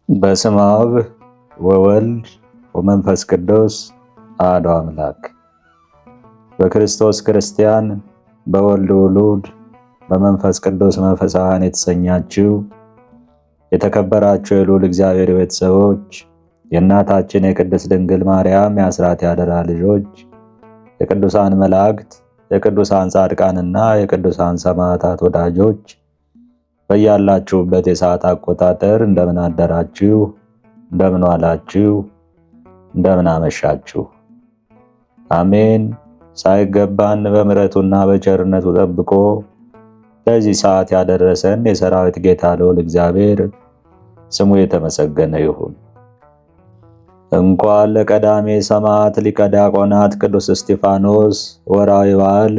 በስመ አብ ወወልድ ወመንፈስ ቅዱስ አሐዱ አምላክ። በክርስቶስ ክርስቲያን፣ በወልድ ውሉድ፣ በመንፈስ ቅዱስ መንፈሳውያን የተሰኛችሁ የተከበራችሁ የልዑል እግዚአብሔር ቤተሰቦች፣ የእናታችን የቅድስት ድንግል ማርያም የአስራት ያደራ ልጆች፣ የቅዱሳን መላእክት፣ የቅዱሳን ጻድቃንና የቅዱሳን ሰማዕታት ወዳጆች በያላችሁበት የሰዓት አቆጣጠር እንደምን አደራችሁ፣ እንደምን ዋላችሁ፣ እንደምን አመሻችሁ። አሜን። ሳይገባን በምሕረቱና በቸርነቱ ጠብቆ ለዚህ ሰዓት ያደረሰን የሰራዊት ጌታ ልዑል እግዚአብሔር ስሙ የተመሰገነ ይሁን። እንኳን ለቀዳሜ ሰማዕት ሊቀ ዲያቆናት ቅዱስ እስጢፋኖስ ወርኃዊ በዓል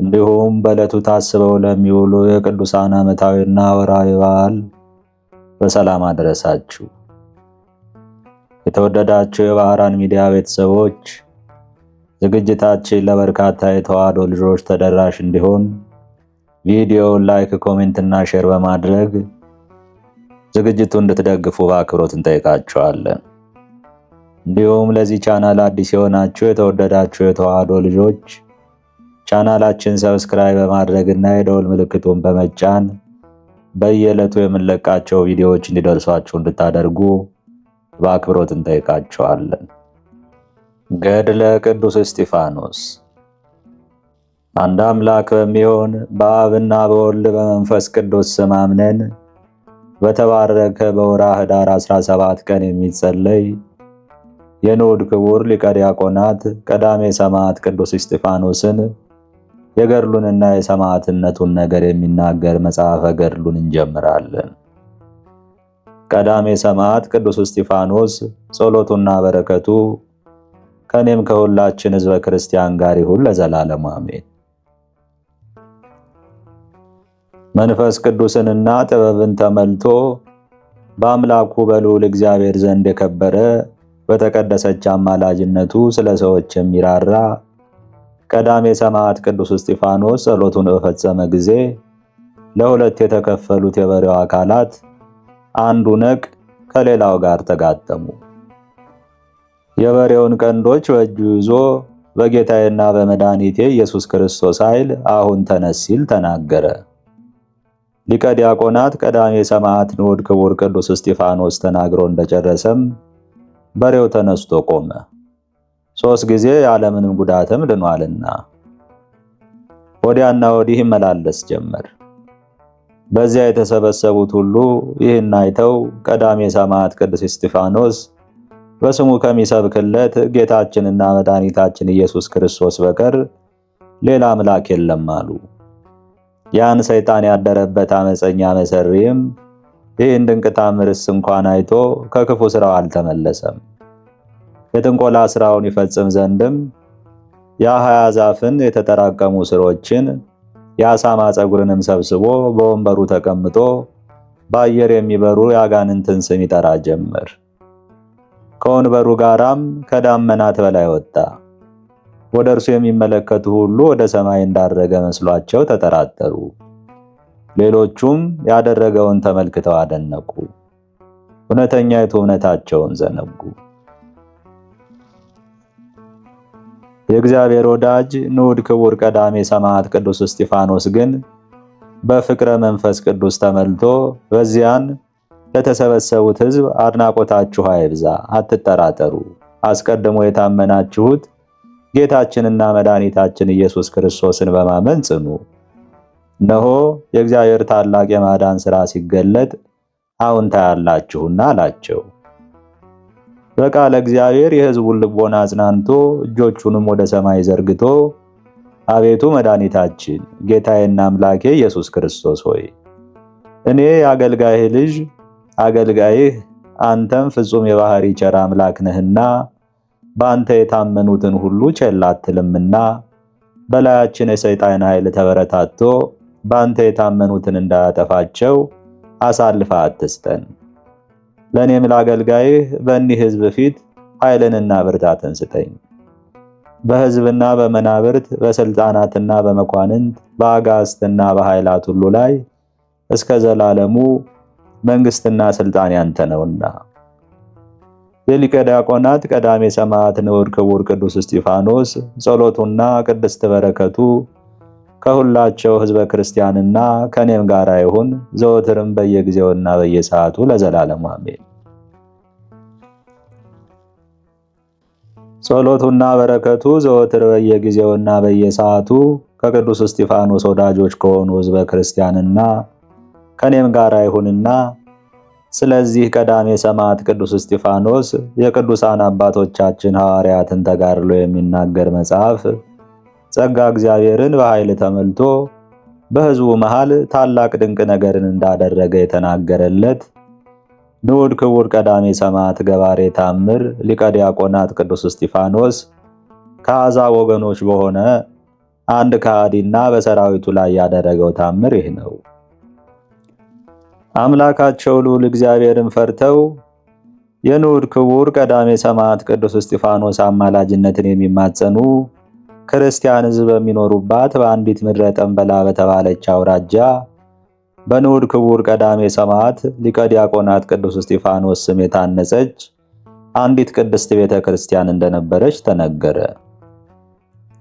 እንዲሁም በዕለቱ ታስበው ለሚውሉ የቅዱሳን ዓመታዊና ወርኃዊ በዓል በሰላም አደረሳችሁ። የተወደዳችሁ የባህራን ሚዲያ ቤተሰቦች፣ ዝግጅታችን ለበርካታ የተዋሕዶ ልጆች ተደራሽ እንዲሆን ቪዲዮውን ላይክ፣ ኮሜንት እና ሼር በማድረግ ዝግጅቱን እንድትደግፉ በአክብሮት እንጠይቃችኋለን። እንዲሁም ለዚህ ቻናል አዲስ የሆናችሁ የተወደዳችሁ የተዋሕዶ ልጆች ቻናላችን ሰብስክራይብ በማድረግና የደወል ምልክቱን በመጫን በየዕለቱ የምንለቃቸው ቪዲዮዎች እንዲደርሷችሁ እንድታደርጉ በአክብሮት እንጠይቃችኋለን። ገድለ ቅዱስ እስጢፋኖስ። አንድ አምላክ በሚሆን በአብና በወልድ በመንፈስ ቅዱስ ስም አምነን በተባረከ በወርኃ ኅዳር 17 ቀን የሚጸለይ የንዑድ ክቡር ሊቀ ዲያቆናት ቀዳሜ ሰማዕት ቅዱስ እስጢፋኖስን የገድሉንና የሰማዕትነቱን ነገር የሚናገር መጽሐፈ ገድሉን እንጀምራለን። ቀዳሜ ሰማዕት ቅዱስ እስጢፋኖስ ጸሎቱና በረከቱ ከኔም ከሁላችን ሕዝበ ክርስቲያን ጋር ይሁን ለዘላለሙ አሜን። መንፈስ ቅዱስንና ጥበብን ተመልቶ በአምላኩ በልዑል እግዚአብሔር ዘንድ የከበረ በተቀደሰች አማላጅነቱ ስለ ሰዎች የሚራራ ቀዳሜ ሰማዕት ቅዱስ እስጢፋኖስ ጸሎቱን በፈጸመ ጊዜ ለሁለት የተከፈሉት የበሬው አካላት አንዱ ነቅ ከሌላው ጋር ተጋጠሙ። የበሬውን ቀንዶች በእጁ ይዞ በጌታዬና በመድኃኒቴ ኢየሱስ ክርስቶስ ኃይል አሁን ተነስ ሲል ተናገረ። ሊቀ ዲያቆናት ቀዳሜ ሰማዕት ንዑድ ክቡር ቅዱስ እስጢፋኖስ ተናግሮ እንደጨረሰም በሬው ተነስቶ ቆመ። 3 ጊዜ ያለምንም ጉዳትም ድኗልና ወዲያና ወዲህ ይመላለስ ጀመር። በዚያ የተሰበሰቡት ሁሉ ይህን አይተው ቀዳሜ ሰማዕት ቅዱስ እስጢፋኖስ በስሙ ከሚሰብክለት ጌታችንና መድኃኒታችን ኢየሱስ ክርስቶስ በቀር ሌላ አምላክ የለም አሉ። ያን ሰይጣን ያደረበት አመፀኛ መሰሪም ይህን ድንቅ ታምርስ እንኳን አይቶ ከክፉ ስራው አልተመለሰም። የጥንቆላ ስራውን ይፈጽም ዘንድም የአህያ ዛፍን የተጠራቀሙ ስሮችን የአሳማ ፀጉርንም ሰብስቦ በወንበሩ ተቀምጦ በአየር የሚበሩ የአጋንንትን ስም ይጠራ ጀመር። ከወንበሩ ጋራም ከዳመናት በላይ ወጣ። ወደ እርሱ የሚመለከቱ ሁሉ ወደ ሰማይ እንዳረገ መስሏቸው ተጠራጠሩ። ሌሎቹም ያደረገውን ተመልክተው አደነቁ። እውነተኛይቱ እምነታቸውን ዘነጉ። የእግዚአብሔር ወዳጅ ንዑድ ክቡር ቀዳሜ ሰማዕት ቅዱስ እስጢፋኖስ ግን በፍቅረ መንፈስ ቅዱስ ተመልቶ በዚያን ለተሰበሰቡት ሕዝብ አድናቆታችሁ አይብዛ፣ አትጠራጠሩ፣ አስቀድሞ የታመናችሁት ጌታችንና መድኃኒታችን ኢየሱስ ክርስቶስን በማመን ጽኑ። እነሆ የእግዚአብሔር ታላቅ የማዳን ሥራ ሲገለጥ አሁን ታያላችሁና አላቸው። በቃለ እግዚአብሔር የሕዝቡን ልቦና አጽናንቶ እጆቹንም ወደ ሰማይ ዘርግቶ አቤቱ መድኃኒታችን ጌታዬና አምላኬ ኢየሱስ ክርስቶስ ሆይ እኔ የአገልጋይህ ልጅ አገልጋይህ አንተም ፍጹም የባህሪ ቸር አምላክ ነህና በአንተ የታመኑትን ሁሉ ቸል አትልምና በላያችን የሰይጣን ኃይል ተበረታቶ በአንተ የታመኑትን እንዳያጠፋቸው አሳልፈህ አትስጠን። ለእኔም ለአገልጋይህ በእኒህ ሕዝብ ፊት ኃይልንና ብርታትን ስጠኝ። በሕዝብና በመናብርት በስልጣናትና በመኳንንት በአጋዕዝትና በኃይላት ሁሉ ላይ እስከ ዘላለሙ መንግስትና ስልጣን ያንተ ነውና። የሊቀ ዲያቆናት ቀዳሜ ሰማዕት ንዑድ ክቡር ቅዱስ እስጢፋኖስ ጸሎቱና ቅድስት በረከቱ ከሁላቸው ሕዝበ ክርስቲያንና ከኔም ጋር ይሁን ዘወትርም በየጊዜውና በየሰዓቱ ለዘላለሙ አሜን። ጸሎቱና በረከቱ ዘወትር በየጊዜውና በየሰዓቱ ከቅዱስ እስጢፋኖስ ወዳጆች ከሆኑ ሕዝበ ክርስቲያንና ከኔም ጋር ይሁንና ስለዚህ ቀዳሜ ሰማዕት ቅዱስ እስጢፋኖስ የቅዱሳን አባቶቻችን ሐዋርያትን ተጋድሎ የሚናገር መጽሐፍ ጸጋ እግዚአብሔርን በኃይል ተመልቶ በሕዝቡ መሃል ታላቅ ድንቅ ነገርን እንዳደረገ የተናገረለት ንዑድ ክቡር ቀዳሜ ሰማዕት ገባሬ ታምር ሊቀ ዲያቆናት ቅዱስ እስጢፋኖስ ከአሕዛብ ወገኖች በሆነ አንድ ከሃዲና በሰራዊቱ ላይ ያደረገው ታምር ይህ ነው። አምላካቸው ልዑል እግዚአብሔርን ፈርተው የንዑድ ክቡር ቀዳሜ ሰማዕት ቅዱስ እስጢፋኖስ አማላጅነትን የሚማጸኑ ክርስቲያን ሕዝብ በሚኖሩባት በአንዲት ምድረ ጠንበላ በተባለች አውራጃ በንዑድ ክቡር ቀዳሜ ሰማዕት ሊቀ ዲያቆናት ቅዱስ እስጢፋኖስ ስም የታነጸች አንዲት ቅድስት ቤተ ክርስቲያን እንደነበረች ተነገረ።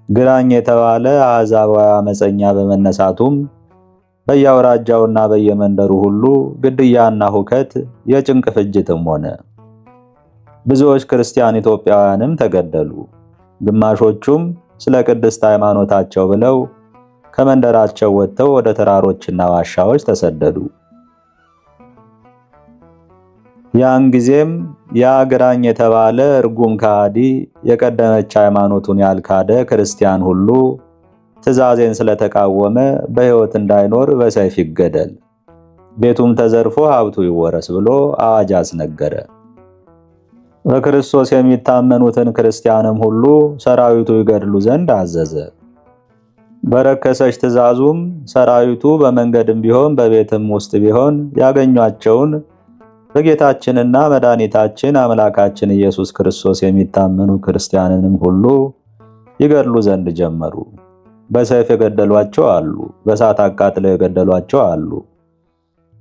ግራኝ የተባለ አሕዛባዊ አመፀኛ በመነሳቱም በየአውራጃውና በየመንደሩ ሁሉ ግድያና ሁከት የጭንቅ ፍጅትም ሆነ። ብዙዎች ክርስቲያን ኢትዮጵያውያንም ተገደሉ። ግማሾቹም ስለ ቅድስት ሃይማኖታቸው ብለው ከመንደራቸው ወጥተው ወደ ተራሮችና ዋሻዎች ተሰደዱ። ያን ጊዜም ያ ግራኝ የተባለ እርጉም ከሃዲ የቀደመች ሃይማኖቱን ያልካደ ክርስቲያን ሁሉ ትእዛዜን ስለተቃወመ በሕይወት እንዳይኖር በሰይፍ ይገደል፣ ቤቱም ተዘርፎ ሀብቱ ይወረስ ብሎ አዋጅ አስነገረ። በክርስቶስ የሚታመኑትን ክርስቲያንም ሁሉ ሰራዊቱ ይገድሉ ዘንድ አዘዘ። በረከሰች ትእዛዙም ሰራዊቱ በመንገድም ቢሆን በቤትም ውስጥ ቢሆን ያገኟቸውን በጌታችንና መድኃኒታችን አምላካችን ኢየሱስ ክርስቶስ የሚታመኑ ክርስቲያንንም ሁሉ ይገድሉ ዘንድ ጀመሩ። በሰይፍ የገደሏቸው አሉ፣ በእሳት አቃጥለው የገደሏቸው አሉ፣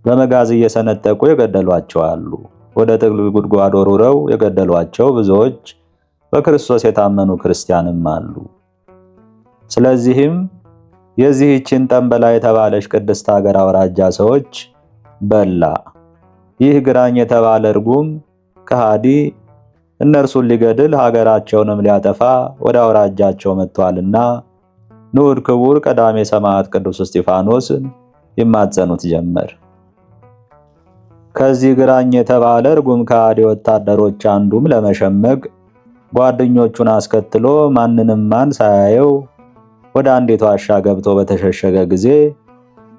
በመጋዝ እየሰነጠቁ የገደሏቸው አሉ፣ ወደ ጥልቅ ጉድጓድ ወርውረው የገደሏቸው ብዙዎች በክርስቶስ የታመኑ ክርስቲያንም አሉ። ስለዚህም የዚህችን ጠንበላ የተባለች ቅድስት ሀገር አውራጃ ሰዎች በላ። ይህ ግራኝ የተባለ እርጉም ከሃዲ እነርሱን ሊገድል ሀገራቸውንም ሊያጠፋ ወደ አውራጃቸው መጥቷልና ንዑድ ክቡር ቀዳሜ ሰማዕት ቅዱስ እስጢፋኖስን ይማጸኑት ጀመር። ከዚህ ግራኝ የተባለ እርጉም ከሃዲ ወታደሮች አንዱም ለመሸመግ ጓደኞቹን አስከትሎ ማንንም ማን ሳያየው ወደ አንዲት ዋሻ ገብቶ በተሸሸገ ጊዜ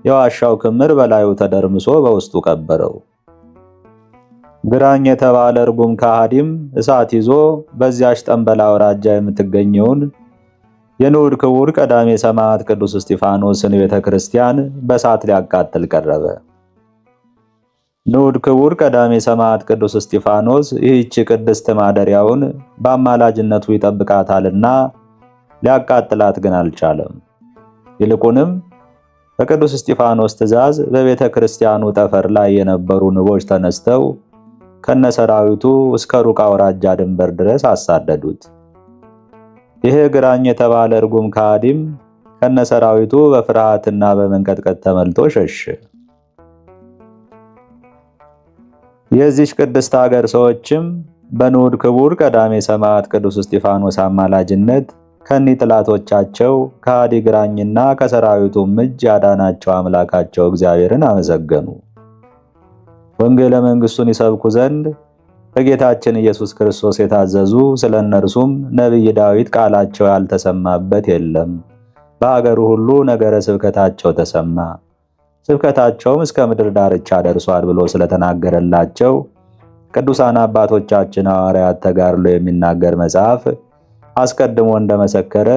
የዋሻው ክምር በላዩ ተደርምሶ በውስጡ ቀበረው። ግራኝ የተባለ እርጉም ከሃዲም እሳት ይዞ በዚያች ጠንበላ አውራጃ የምትገኘውን የንዑድ ክቡር ቀዳሜ ሰማዕት ቅዱስ እስጢፋኖስን ቤተክርስቲያን በእሳት ሊያቃጥል ቀረበ። ንዑድ ክቡር ቀዳሜ ሰማዕት ቅዱስ እስጢፋኖስ ይህች ቅድስት ማደሪያውን በአማላጅነቱ ይጠብቃታልና ሊያቃጥላት ግን አልቻለም። ይልቁንም በቅዱስ እስጢፋኖስ ትእዛዝ በቤተ ክርስቲያኑ ጠፈር ላይ የነበሩ ንቦች ተነስተው ከነሰራዊቱ እስከ ሩቅ አውራጃ ድንበር ድረስ አሳደዱት። ይሄ ግራኝ የተባለ እርጉም ከሃዲም ከነሰራዊቱ በፍርሃትና በመንቀጥቀጥ ተመልቶ ሸሸ። የዚች ቅድስት ሀገር ሰዎችም በንዑድ ክቡር ቀዳሜ ሰማዕት ቅዱስ እስጢፋኖስ አማላጅነት ከኒህ ጠላቶቻቸው ከሃዲ ግራኝና ከሰራዊቱም እጅ ያዳናቸው አምላካቸው እግዚአብሔርን አመሰገኑ። ወንጌለ መንግሥቱን ይሰብኩ ዘንድ በጌታችን ኢየሱስ ክርስቶስ የታዘዙ ስለ እነርሱም ነቢይ ዳዊት ቃላቸው ያልተሰማበት የለም። በአገሩ ሁሉ ነገረ ስብከታቸው ተሰማ፣ ስብከታቸውም እስከ ምድር ዳርቻ ደርሷል ብሎ ስለተናገረላቸው ቅዱሳን አባቶቻችን ሐዋርያት ተጋድሎ የሚናገር መጽሐፍ አስቀድሞ እንደመሰከረ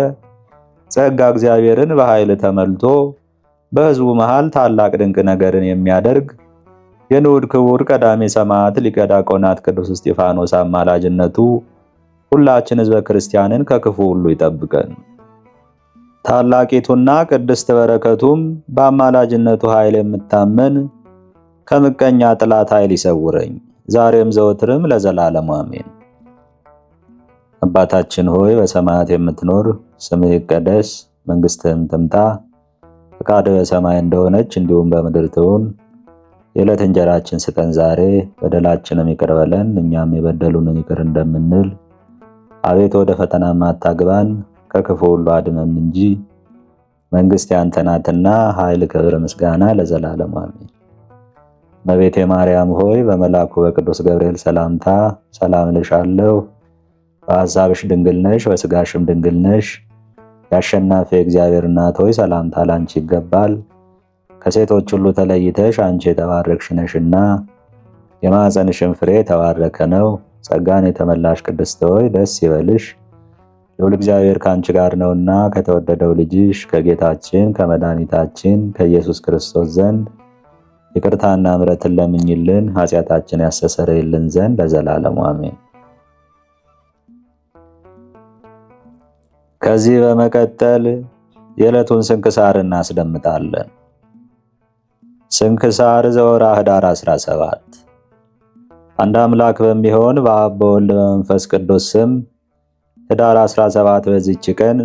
ጸጋ እግዚአብሔርን በኃይል ተመልቶ በሕዝቡ መሃል ታላቅ ድንቅ ነገርን የሚያደርግ የንዑድ ክቡር ቀዳሜ ሰማዕት ሊቀ ዲያቆናት ቅዱስ እስጢፋኖስ አማላጅነቱ ሁላችን ሕዝበ ክርስቲያንን ከክፉ ሁሉ ይጠብቀን። ታላቂቱና ቅድስት በረከቱም በአማላጅነቱ ኃይል የምታመን ከምቀኛ ጥላት ኃይል ይሰውረኝ ዛሬም ዘወትርም ለዘላለሙ አሜን። አባታችን ሆይ በሰማያት የምትኖር፣ ስምህ ይቀደስ፣ መንግስትህም ትምጣ፣ ፈቃድህ በሰማይ እንደሆነች እንዲሁም በምድር ትሁን። የዕለት እንጀራችን ስጠን ዛሬ፣ በደላችንም ይቅር በለን እኛም የበደሉንን ይቅር እንደምንል። አቤት ወደ ፈተናም አታግባን ከክፉ ሁሉ አድነን እንጂ መንግስት ያንተ ናትና ኃይል፣ ክብር፣ ምስጋና ለዘላለሙ አሜን። እመቤቴ ማርያም ሆይ በመልአኩ በቅዱስ ገብርኤል ሰላምታ ሰላም እልሻለሁ። በሐሳብሽ ድንግል ነሽ፣ በሥጋሽም ድንግል ነሽ። የአሸናፊ እግዚአብሔር እናት ሆይ ሰላምታ ላንቺ ይገባል። ከሴቶች ሁሉ ተለይተሽ አንቺ የተባረክሽ ነሽና የማኅፀንሽም ፍሬ የተባረከ ነው። ጸጋን የተመላሽ ቅድስት ሆይ ደስ ይበልሽ፣ ልዑል እግዚአብሔር ከአንቺ ጋር ነውና ከተወደደው ልጅሽ ከጌታችን ከመድኃኒታችን ከኢየሱስ ክርስቶስ ዘንድ ይቅርታና ምሕረትን ለምኝልን ኃጢአታችን ያስተሰርይልን ዘንድ ለዘላለሙ አሜን። ከዚህ በመቀጠል የዕለቱን ስንክሳር እናስደምጣለን። ስንክሳር ዘወርኃ ኅዳር 17 አንድ አምላክ በሚሆን በአብ በወልድ በመንፈስ ቅዱስ ስም ኅዳር 17 በዚች ቀን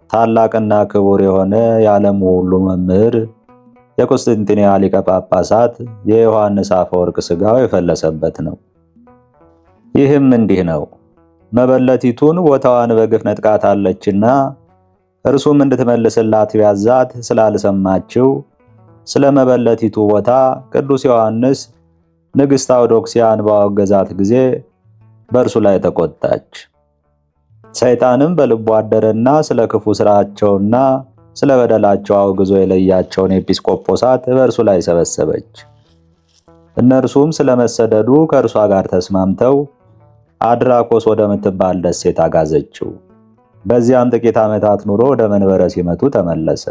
ታላቅና ክቡር የሆነ የዓለሙ ሁሉ መምህር የቁስጥንጥንያ ሊቀ ጳጳሳት የዮሐንስ አፈወርቅ ሥጋው የፈለሰበት ነው። ይህም እንዲህ ነው። መበለቲቱን ቦታዋን በግፍ ነጥቃታለችና እርሱም እንድትመልስላት ቢያዛት ስላልሰማችው ስለ መበለቲቱ ቦታ ቅዱስ ዮሐንስ ንግሥት አውዶክስያን ባወገዛት ጊዜ በእርሱ ላይ ተቆጣች። ሰይጣንም በልቡ አደረና ስለ ክፉ ሥራቸውና ስለ በደላቸው አውግዞ የለያቸውን ኤጲስቆጶሳት በእርሱ ላይ ሰበሰበች። እነርሱም ስለመሰደዱ ከእርሷ ጋር ተስማምተው አድራኮስ ወደምትባል ደሴት አጋዘችው። በዚያም ጥቂት ዓመታት ኑሮ ወደ መንበረ ሲመቱ ተመለሰ።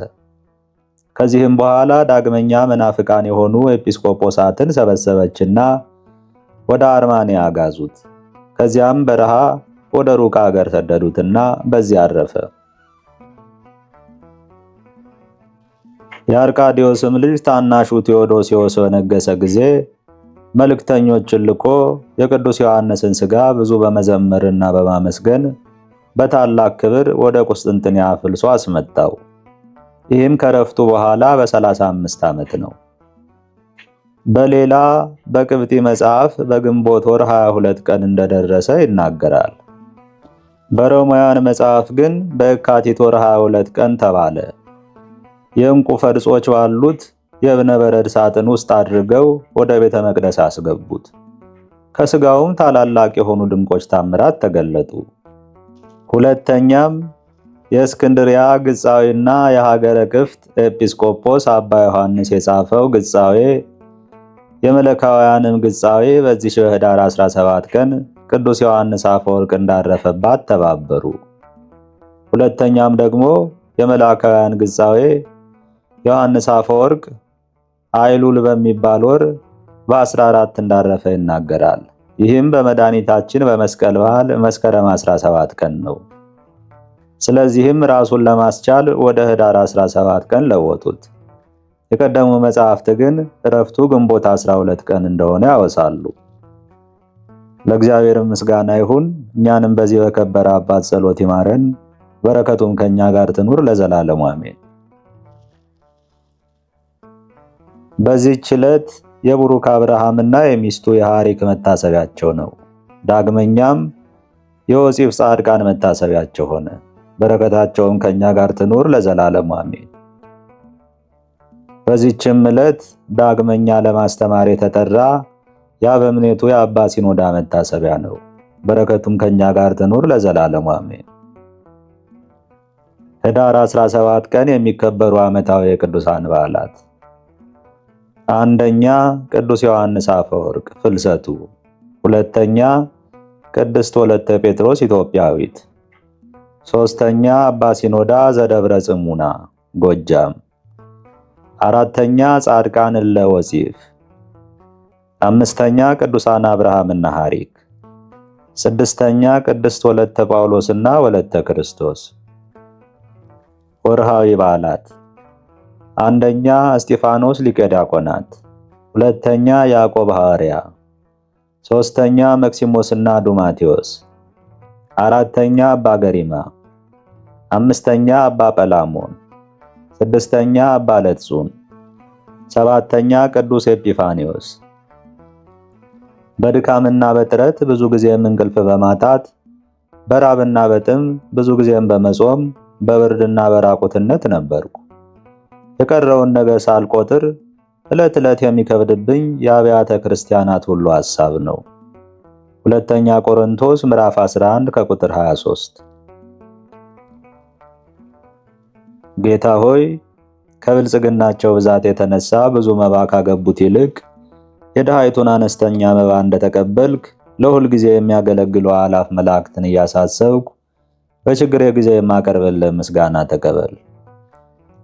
ከዚህም በኋላ ዳግመኛ መናፍቃን የሆኑ ኤጲስቆጶሳትን ሰበሰበችና ወደ አርማንያ አጋዙት። ከዚያም በረሃ ወደ ሩቅ አገር ሰደዱትና በዚያ አረፈ። የአርቃዲዮስም ልጅ ታናሹ ቴዎዶሲዮስ በነገሰ ጊዜ መልእክተኞችን ልኮ የቅዱስ ዮሐንስን ሥጋ ብዙ በመዘመርና በማመስገን በታላቅ ክብር ወደ ቁስጥንጥንያ አፍልሶ አስመጣው። ይህም ከረፍቱ በኋላ በ35 ዓመት ነው። በሌላ በቅብጢ መጽሐፍ በግንቦት ወር 22 ቀን እንደደረሰ ይናገራል። በሮማውያን መጽሐፍ ግን በየካቲት ወር 22 ቀን ተባለ። የዕንቁ ፈርጾች ባሉት የእብነ በረድ ሳጥን ውስጥ አድርገው ወደ ቤተ መቅደስ አስገቡት። ከሥጋውም ታላላቅ የሆኑ ድንቆች ታምራት ተገለጡ። ሁለተኛም የእስክንድርያ ግጻዊና የሀገረ ክፍት ኤጲስቆጶስ አባ ዮሐንስ የጻፈው ግጻዌ የመለካውያንም ግጻዌ በዚህ በኅዳር 17 ቀን ቅዱስ ዮሐንስ አፈወርቅ እንዳረፈባት ተባበሩ። ሁለተኛም ደግሞ የመላካውያን ግጻዌ ዮሐንስ አፈወርቅ አይሉል በሚባል ወር በ14 እንዳረፈ ይናገራል። ይህም በመድኃኒታችን በመስቀል በዓል መስከረም 17 ቀን ነው። ስለዚህም ራሱን ለማስቻል ወደ ኅዳር 17 ቀን ለወጡት። የቀደሙ መጻሕፍት ግን ዕረፍቱ ግንቦት 12 ቀን እንደሆነ ያወሳሉ። ለእግዚአብሔር ምስጋና ይሁን። እኛንም በዚህ በከበረ አባት ጸሎት ይማረን፣ በረከቱም ከኛ ጋር ትኑር ለዘላለሙ አሜን። በዚህች ዕለት የቡሩክ አብርሃምና የሚስቱ የሐሪክ መታሰቢያቸው ነው። ዳግመኛም የወፂፍ ጻድቃን መታሰቢያቸው ሆነ። በረከታቸውም ከኛ ጋር ትኑር ለዘላለሙ አሜን። በዚህችም ዕለት ዳግመኛ ለማስተማር የተጠራ የአበምኔቱ የአባ ሲኖዳ መታሰቢያ ነው። በረከቱም ከኛ ጋር ትኑር ለዘላለሙ አሜን። ኅዳር 17 ቀን የሚከበሩ ዓመታዊ የቅዱሳን በዓላት፣ አንደኛ ቅዱስ ዮሐንስ አፈወርቅ ፍልሰቱ፣ ሁለተኛ ቅድስት ወለተ ጴጥሮስ ኢትዮጵያዊት፣ ሶስተኛ አባ ሲኖዳ ዘደብረ ጽሙና ጎጃም፣ አራተኛ ጻድቃን እለ ወፂፍ፣ አምስተኛ ቅዱሳን አብርሃምና ሐሪክ፣ ስድስተኛ ቅድስት ወለተ ጳውሎስና ወለተ ክርስቶስ። ወርሃዊ በዓላት፣ አንደኛ እስጢፋኖስ ሊቀ ዲያቆናት፣ ሁለተኛ ያዕቆብ ሐዋርያ፣ ሦስተኛ መክሲሞስና ዱማቴዎስ፣ አራተኛ አባ ገሪማ፣ አምስተኛ አባ ጰላሞን፣ ስድስተኛ አባ ለትጹን፣ ሰባተኛ ቅዱስ ኤጲፋንዮስ። በድካምና በጥረት ብዙ ጊዜም እንቅልፍ በማጣት በራብና በጥም ብዙ ጊዜም በመጾም በብርድና በራቁትነት ነበርኩ። የቀረውን ነገር ሳልቆጥር ዕለት ዕለት የሚከብድብኝ የአብያተ ክርስቲያናት ሁሉ ሐሳብ ነው። ሁለተኛ ቆሮንቶስ ምዕራፍ 11 ከቁጥር 23። ጌታ ሆይ ከብልጽግናቸው ብዛት የተነሳ ብዙ መባ ካገቡት ይልቅ የድሃይቱን አነስተኛ መባ እንደተቀበልክ ለሁል ጊዜ የሚያገለግሉ አእላፍ መላእክትን እያሳሰብኩ በችግሬ ጊዜ የማቀርብልህ ምስጋና ተቀበል።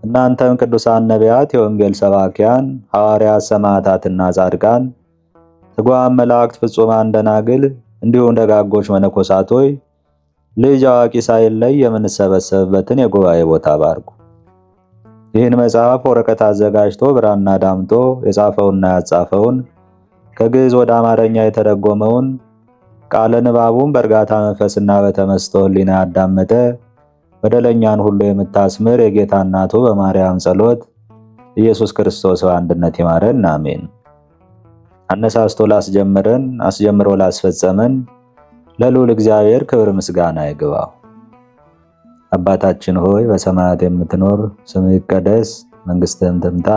እናንተም ቅዱሳን ነቢያት፣ የወንጌል ሰባኪያን ሐዋርያት፣ ሰማዕታትና ጻድቃን፣ ትጉሃን መላእክት፣ ፍጹማን ደናግል እንዲሁም ደጋጎች መነኮሳት ሆይ ልጅ አዋቂ ሳይለይ የምንሰበሰብበትን የጉባኤ ቦታ ባርኩ። ይህን መጽሐፍ ወረቀት አዘጋጅቶ ብራና ዳምጦ የጻፈውና ያጻፈውን ከግዕዝ ወደ አማርኛ የተረጎመውን ቃለ ንባቡን በእርጋታ መንፈስና በተመስጦ ሕሊና ያዳመጠ በደለኛን ሁሉ የምታስምር የጌታ እናቱ በማርያም ጸሎት ኢየሱስ ክርስቶስ በአንድነት ይማረን፣ አሜን። አነሳስቶ ላስጀመረን አስጀምሮ ላስፈጸመን ለልዑል እግዚአብሔር ክብር ምስጋና ይግባው። አባታችን ሆይ በሰማያት የምትኖር ስምህ ይቀደስ፣ መንግስትህም ትምጣ፣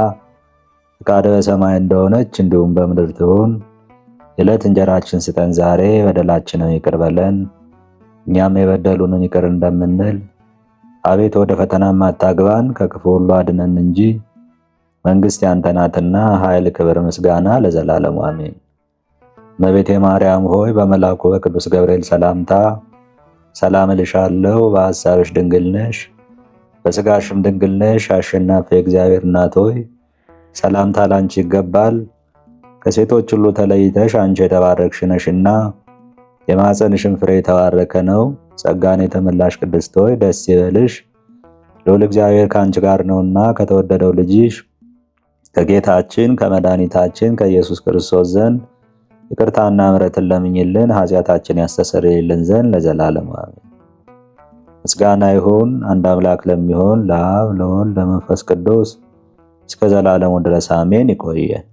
ፈቃድህ በሰማይ እንደሆነች እንዲሁም በምድር ትሁን። የዕለት እንጀራችን ስጠን ዛሬ፣ በደላችንን ይቅር በለን እኛም የበደሉንን ይቅር እንደምንል። አቤት ወደ ፈተናም አታግባን ከክፉ ሁሉ አድነን እንጂ መንግስት ያንተ ናትና ኃይል፣ ክብር፣ ምስጋና ለዘላለሙ አሜን። እመቤቴ ማርያም ሆይ በመልአኩ በቅዱስ ገብርኤል ሰላምታ ሰላም እልሻለሁ። በሐሳብሽ ድንግል ነሽ፣ በሥጋሽም ድንግል ነሽ። አሸናፊ የእግዚአብሔር እናት ሆይ ሰላምታ ላንቺ ይገባል። ከሴቶች ሁሉ ተለይተሽ አንቺ የተባረክሽ ነሽና የማኅፀንሽም ፍሬ የተባረከ ነው። ጸጋን የተመላሽ ቅድስት ሆይ ደስ ይበልሽ፣ ልዑል እግዚአብሔር ከአንቺ ጋር ነውና ከተወደደው ልጅሽ ከጌታችን ከመድኃኒታችን ከኢየሱስ ክርስቶስ ዘንድ ይቅርታና ምሕረትን ለምኝልን ኃጢአታችን ያስተሰርይልን ዘንድ ለዘላለሙ አሜን። ምስጋና ይሁን አንድ አምላክ ለሚሆን ለአብ ለወልድ ለመንፈስ ቅዱስ እስከ ዘላለሙ ድረስ አሜን። ይቆየን።